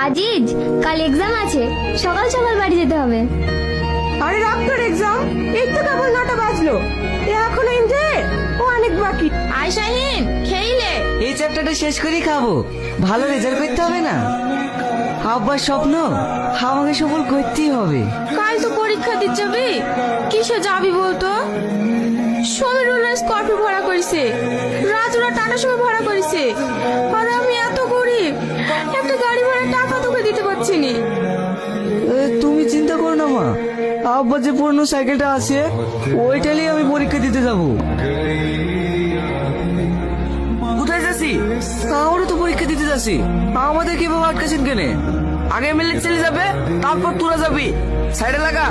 আজিজ, কাল এক্সাম আছে, সকাল সকাল বাড়ি যেতে হবে। আরে রাখ তোর এক্সাম, এই তো কেবল 9টা বাজলো, এখন এনজয় ও অনেক বাকি। আয় শাহিন, খেইলে এই চ্যাপ্টারটা শেষ করেই খাবো, ভালো রেজাল্ট করতে হবে না? আব্বার স্বপ্ন আমাকে সফল করতেই হবে। কাল তো পরীক্ষা দিতে যাবি, কিসে যাবি বলতো? সমীরুল্লাহ স্কর্পিও ভাড়া করেছে, রাজুরা টাটা সময় ভাড়া করেছে, আর আমি এত গরিব, একটা গাড়ি ভাড়া টাকা তোকে দিতে পারছি নি। তুমি চিন্তা করো না মা, আব্বার যে পুরনো সাইকেলটা আছে ওইটালেই আমি পরীক্ষা দিতে যাব। কোথায় যাচ্ছি? আমারও তো পরীক্ষা দিতে যাচ্ছি, আমাদের কিভাবে আটকাছেন কেনে? আগে এমএলএ চলে যাবে, তারপর তোরা যাবি, সাইডে লাগা।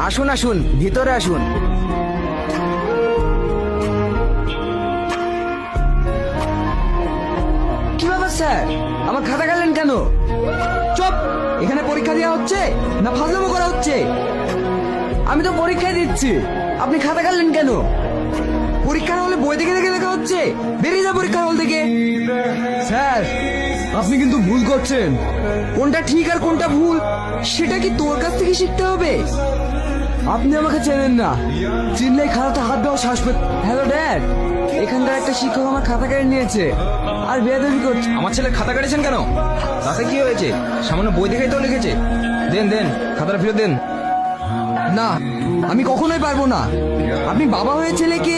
আসুন আসুন, ভিতরে আসুন। কি ব্যাপার স্যার, আমার খাতা কাটলেন কেন? চুপ! এখানে পরীক্ষা দেওয়া হচ্ছে না ফাজলামো করা হচ্ছে? আমি তো পরীক্ষায় দিচ্ছি, আপনি খাতা কাটলেন কেন? পরীক্ষার হলে বই দেখে দেখে লেখা হচ্ছে, বেরিয়ে যা পরীক্ষার হল থেকে। স্যার, আপনি কিন্তু ভুল করছেন। কোনটা ঠিক আর কোনটা ভুল সেটা কি তোর কাছ থেকে শিখতে হবে? আপনি আমাকে চেনেন না, চিনলেই খাতাতে হাত দেওয়া শ্বাস পেত। হ্যালো ড্যাড, এখানকার একটা শিক্ষক আমার খাতা কেড়ে নিয়েছে আর বেয়াদবি করছে। আমার ছেলে খাতা কাটেছেন কেন? তাতে কি হয়েছে? সামান্য বই দেখেই তো লিখেছে। দেন দেন, খাতাটা ফেরত দেন। না, আমি কখনোই পারবো না। আপনি বাবা হয়ে ছেলেকে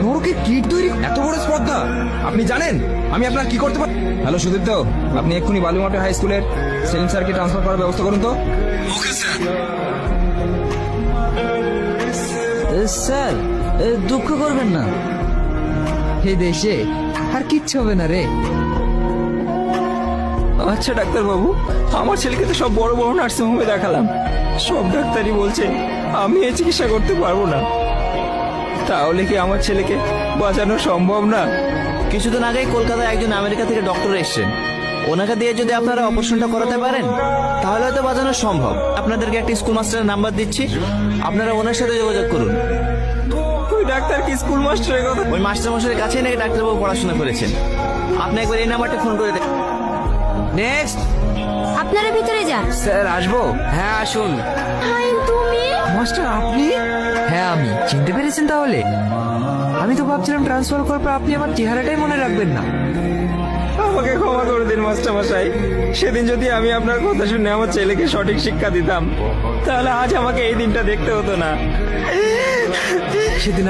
নরকে কিট তৈরি। এত বড় স্পর্ধা! আপনি জানেন আমি আপনার কি করতে পারি? হ্যালো সুদীপ্ত, আপনি এক্ষুনি বালুমাটি হাই স্কুলের সেলিম স্যারকে ট্রান্সফার করার ব্যবস্থা করুন তো। স্যার, দুঃখ করবেন না, এই দেশে আর কিচ্ছু হবে না রে। আচ্ছা ডাক্তারবাবু, আমার ছেলেকে তো সব বড় বড় নার্সিংহোমে দেখালাম, সব ডাক্তারই বলছে আমি এই চিকিৎসা করতে পারবো না। তাহলে কি আমার ছেলেকে বাঁচানো সম্ভব না? কিছুদিন আগেই কলকাতায় একজন আমেরিকা থেকে ডক্টর এসেছেন, ওনাকে দিয়ে যদি আপনারা অপারেশনটা করাতে পারেন তাহলে হয়তো বাঁচানো সম্ভব। আপনাদেরকে একটি স্কুল মাস্টারের নাম্বার দিচ্ছি, আপনারা ওনার সাথে যোগাযোগ করুন। ওই ডাক্তার কি স্কুল মাস্টারের কথা? ওই মাস্টার মশাইয়ের কাছেই নাকি ডাক্তারবাবু পড়াশোনা করেছেন। আপনি একবার এই নাম্বারটা ফোন করে দেখুন। নেক্সট। আপনারা ভিতরে যান। স্যার আসবো? হ্যাঁ আসুন। হাই তুমি? মাস্টার আপনি? হ্যাঁ আমি। চিনতে পেরেছেন তাহলে? আমি তো ভাবছিলাম ট্রান্সফার করার পর আপনি আমার চেহারাটাই মনে রাখবেন না। আমাকে ক্ষমা করে দিন মাস্টার মশাই, সেদিন যদি আমি আপনার কথা শুনে আমার ছেলেকে সঠিক শিক্ষা দিতাম তাহলে আজ আমাকে এই দিনটা দেখতে হতো না। সেদিন